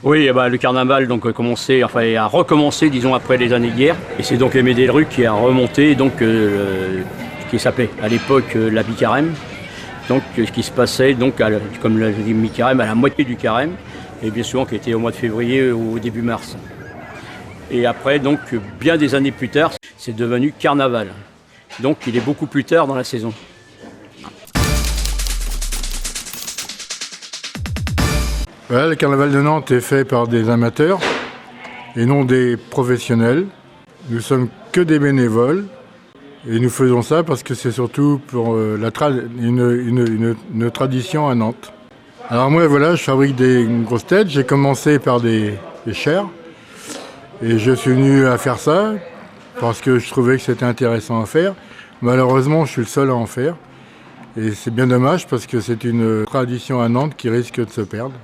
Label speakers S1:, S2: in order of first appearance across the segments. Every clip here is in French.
S1: Oui, le carnaval donc, a recommencé, disons, après les années de guerre. Et c'est donc Aimé Delruc qui a remonté, donc, qui s'appelait à l'époque la Bicarême. Donc, ce qui se passait, donc, comme l'a dit mi-carême, à la moitié du carême, et bien souvent qui était au mois de février ou au début mars. Et après, donc, bien des années plus tard, c'est devenu carnaval. Donc, il est beaucoup plus tard dans la saison.
S2: Voilà, le carnaval de Nantes est fait par des amateurs et non des professionnels. Nous sommes que des bénévoles et nous faisons ça parce que c'est surtout pour une tradition à Nantes. Alors moi, voilà, je fabrique des grosses têtes. J'ai commencé par des chairs et je suis venu à faire ça parce que je trouvais que c'était intéressant à faire. Malheureusement, je suis le seul à en faire et c'est bien dommage parce que c'est une tradition à Nantes qui risque de se perdre.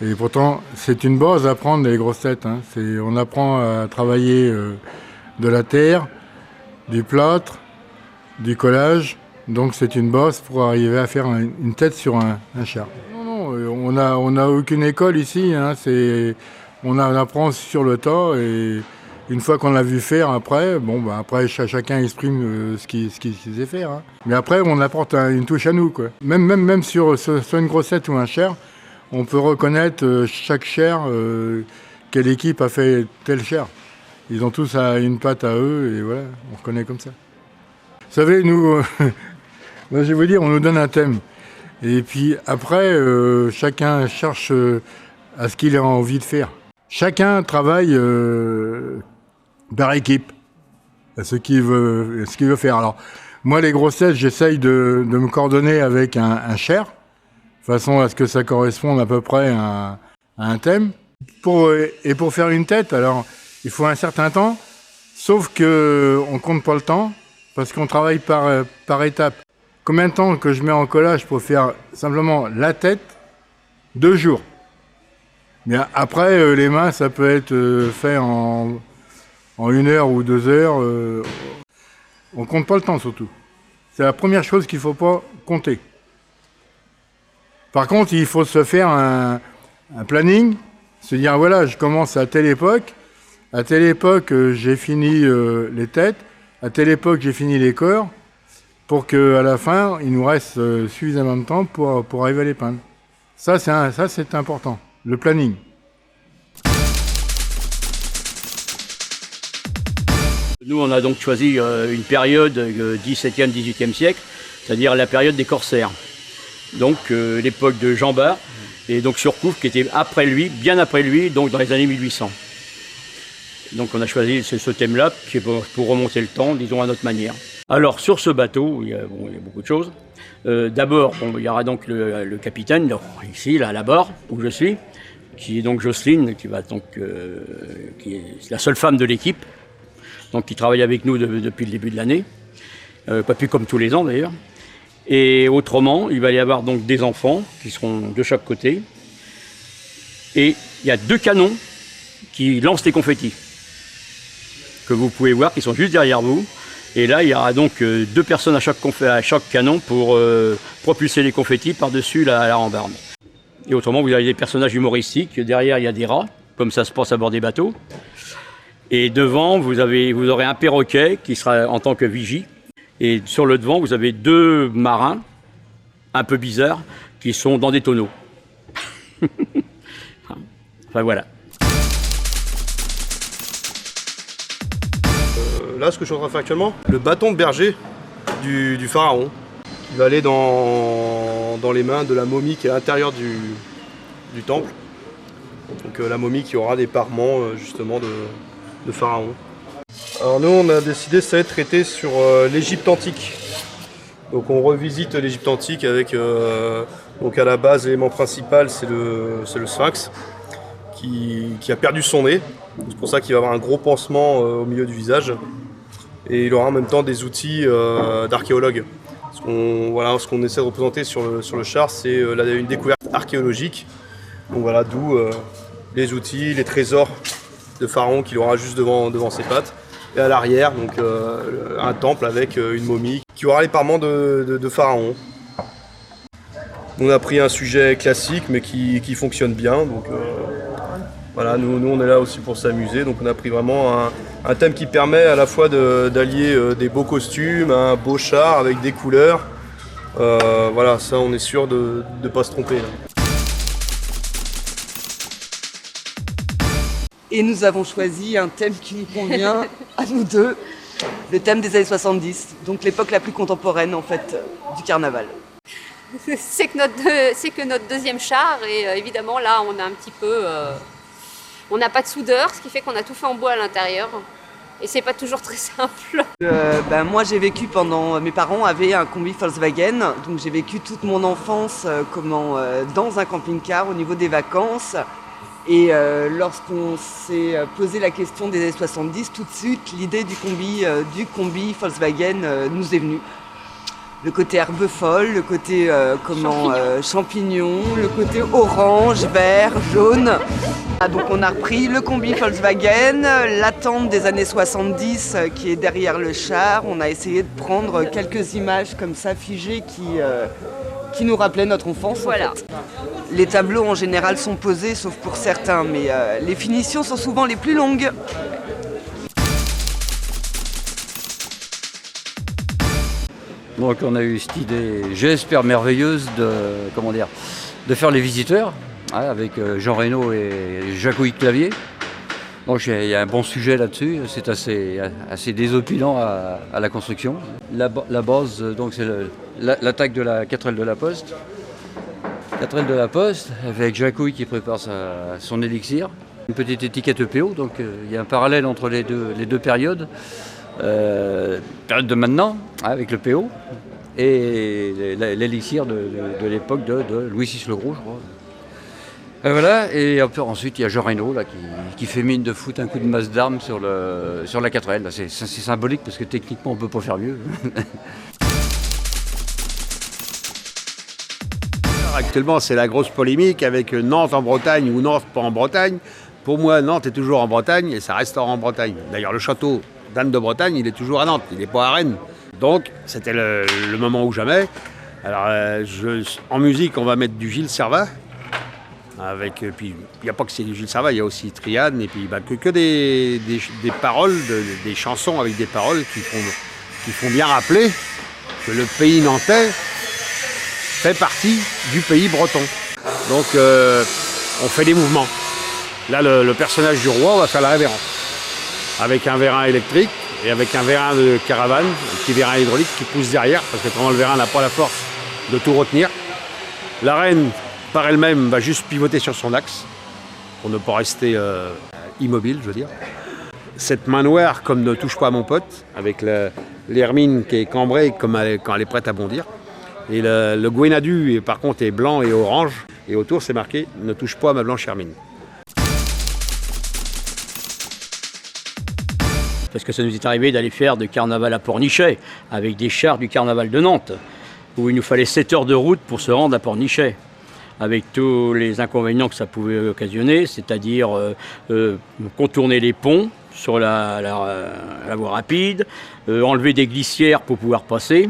S2: Et pourtant, c'est une base à prendre, les grosses têtes. Hein. On apprend à travailler de la terre, du plâtre, du collage. Donc c'est une base pour arriver à faire une tête sur un char. Non, on a aucune école ici. Hein. On apprend sur le tas et une fois qu'on l'a vu faire, après, après chacun exprime ce qu'il sait faire. Hein. Mais après, on apporte une touche à nous, quoi. Même sur une grosse tête ou un char, on peut reconnaître chaque chair, quelle équipe a fait telle chair. Ils ont tous une patte à eux et voilà, on reconnaît comme ça. Vous savez, nous, moi, je vais vous dire, on nous donne un thème. Et puis après, chacun cherche à ce qu'il a envie de faire. Chacun travaille par équipe, à ce qu'il veut faire. Alors, moi, les grosses têtes, j'essaye de me coordonner avec un chair, de façon à ce que ça corresponde à peu près à un thème. Pour faire une tête, alors, il faut un certain temps, sauf qu'on ne compte pas le temps, parce qu'on travaille par étapes. Combien de temps que je mets en collage pour faire simplement la tête? 2 jours. Mais après, les mains, ça peut être fait en 1 heure ou 2 heures. On ne compte pas le temps, surtout. C'est la première chose qu'il ne faut pas compter. Par contre, il faut se faire un planning, se dire, voilà, je commence à telle époque j'ai fini les têtes, à telle époque j'ai fini les corps, pour qu'à la fin, il nous reste suffisamment de temps pour arriver à les peindre. Ça, c'est important, le planning.
S1: Nous, on a donc choisi une période 17e, 18e siècle, c'est-à-dire la période des corsaires. Donc l'époque de Jean Bart, et donc Surcouf qui était après lui, bien après lui, donc dans les années 1800. Donc on a choisi ce thème-là qui est pour remonter le temps, disons à notre manière. Alors sur ce bateau, il y a beaucoup de choses. D'abord, il y aura donc le capitaine, donc, ici, là, à bord, où je suis, qui est donc Jocelyne, qui est la seule femme de l'équipe, donc qui travaille avec nous depuis le début de l'année, pas plus comme tous les ans d'ailleurs. Et autrement, il va y avoir donc des enfants qui seront de chaque côté. Et il y a 2 canons qui lancent les confettis, que vous pouvez voir, qui sont juste derrière vous. Et là, il y aura donc 2 personnes à chaque canon pour propulser les confettis par-dessus la rambarde. Et autrement, vous avez des personnages humoristiques. Derrière, il y a des rats, comme ça se passe à bord des bateaux. Et devant, vous aurez un perroquet qui sera en tant que vigie. Et sur le devant, vous avez 2 marins, un peu bizarres, qui sont dans des tonneaux. Enfin voilà.
S3: Là, ce que je suis en train de faire actuellement, le bâton de berger du pharaon, qui va aller dans les mains de la momie qui est à l'intérieur du temple. Donc la momie qui aura des parements justement de pharaon. Alors nous, on a décidé ça de traiter sur l'Égypte antique. Donc on revisite l'Égypte antique avec, donc à la base, l'élément principal, c'est le sphinx qui a perdu son nez. C'est pour ça qu'il va avoir un gros pansement au milieu du visage. Et il aura en même temps des outils d'archéologue. Ce qu'on essaie de représenter sur le char, c'est une découverte archéologique. Donc voilà, d'où les outils, les trésors de pharaon qu'il aura juste devant ses pattes. Et à l'arrière, donc un temple avec une momie qui aura les parements de pharaon. On a pris un sujet classique mais qui fonctionne bien. Donc, Voilà, nous on est là aussi pour s'amuser, donc on a pris vraiment un thème qui permet à la fois d'allier des beaux costumes, un beau char avec des couleurs. Voilà, ça on est sûr de ne pas se tromper là.
S4: Et nous avons choisi un thème qui nous convient à nous deux, le thème des années 70, donc l'époque la plus contemporaine en fait du carnaval.
S5: C'est que notre deuxième char et évidemment là on a un petit peu... on n'a pas de soudeur, ce qui fait qu'on a tout fait en bois à l'intérieur. Et c'est pas toujours très simple.
S4: Moi j'ai vécu mes parents avaient un combi Volkswagen, donc j'ai vécu toute mon enfance dans un camping-car au niveau des vacances. Et lorsqu'on s'est posé la question des années 70, tout de suite l'idée du combi Volkswagen nous est venue. Le côté herbe folle, le côté champignons, le côté orange, vert, jaune. Donc on a repris le combi Volkswagen, l'attente des années 70 qui est derrière le char. On a essayé de prendre quelques images comme ça figées qui nous rappelaient notre enfance.
S5: Voilà.
S4: En fait. Les tableaux en général sont posés, sauf pour certains, mais les finitions sont souvent les plus longues.
S6: Donc on a eu cette idée, j'espère merveilleuse, de faire les visiteurs avec Jean Reynaud et Jacques Clavier. Donc il y a un bon sujet là-dessus, c'est assez désopilant à la construction. La base, donc c'est l'attaque de la 4L de la Poste. 4L de la Poste, avec Jacouille qui prépare son élixir. Une petite étiquette PO, donc il y a un parallèle entre les deux périodes. Période de maintenant, avec le PO, et l'élixir de l'époque de Louis VI le Gros, je crois. Et voilà, et ensuite il y a Jean Reynaud là, qui fait mine de foutre un coup de masse d'armes sur la 4L. C'est symbolique parce que techniquement on ne peut pas faire mieux.
S7: Actuellement, c'est la grosse polémique avec Nantes en Bretagne ou Nantes pas en Bretagne. Pour moi, Nantes est toujours en Bretagne et ça restera en Bretagne. D'ailleurs, le château d'Anne de Bretagne, il est toujours à Nantes, il n'est pas à Rennes. Donc, c'était le moment ou jamais. Alors, en musique, on va mettre du Gilles Servat. Puis, il n'y a pas que c'est du Gilles Servat, il y a aussi Triane, et puis que des paroles, des chansons avec des paroles qui font bien rappeler que le pays nantais fait partie du pays breton. Donc, on fait des mouvements. Là, le personnage du roi, on va faire la révérence. Avec un vérin électrique et avec un vérin de caravane, un petit vérin hydraulique qui pousse derrière, parce que vraiment le vérin n'a pas la force de tout retenir. La reine, par elle-même, va juste pivoter sur son axe, pour ne pas rester immobile, je veux dire. Cette main noire, comme ne touche pas à mon pote, avec l'hermine qui est cambrée comme quand elle est prête à bondir. Et le Gouénadu, par contre, est blanc et orange, et autour, c'est marqué « Ne touche pas à ma blanche hermine ».
S1: Parce que ça nous est arrivé d'aller faire de carnaval à Pornichet, avec des chars du carnaval de Nantes, où il nous fallait 7 heures de route pour se rendre à Pornichet, avec tous les inconvénients que ça pouvait occasionner, c'est-à-dire contourner les ponts sur la voie rapide, enlever des glissières pour pouvoir passer,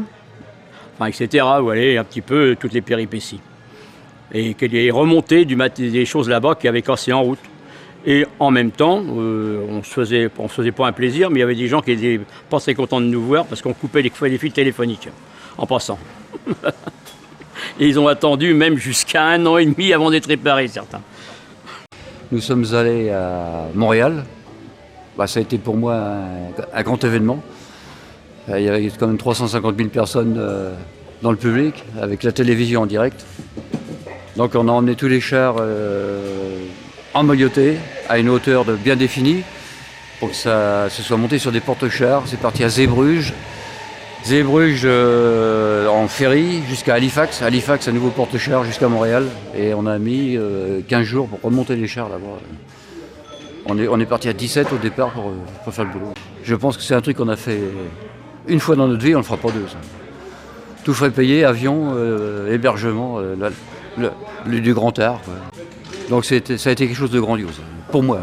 S1: enfin, etc. Vous voyez, un petit peu toutes les péripéties. Et remonter des choses là-bas qui avaient cassé en route. Et en même temps, on se faisait pas un plaisir, mais il y avait des gens qui étaient pas très contents de nous voir parce qu'on coupait les fils téléphoniques en passant. Et ils ont attendu même jusqu'à 1 an et demi avant d'être réparés, certains.
S6: Nous sommes allés à Montréal. Ça a été pour moi un grand événement. Il y avait quand même 350 000 personnes dans le public, avec la télévision en direct. Donc on a emmené tous les chars emmaillotés à une hauteur bien définie pour que ça se soit monté sur des porte-chars. C'est parti à Zeebruges en ferry jusqu'à Halifax. Halifax, un nouveau porte-chars jusqu'à Montréal. Et on a mis 15 jours pour remonter les chars là-bas. On est parti à 17 au départ pour faire le boulot. Je pense que c'est un truc qu'on a fait une fois dans notre vie, on ne le fera pas deux. Ça. Tout frais payé, avion, hébergement, du grand art. Quoi. Donc ça a été quelque chose de grandiose, pour moi.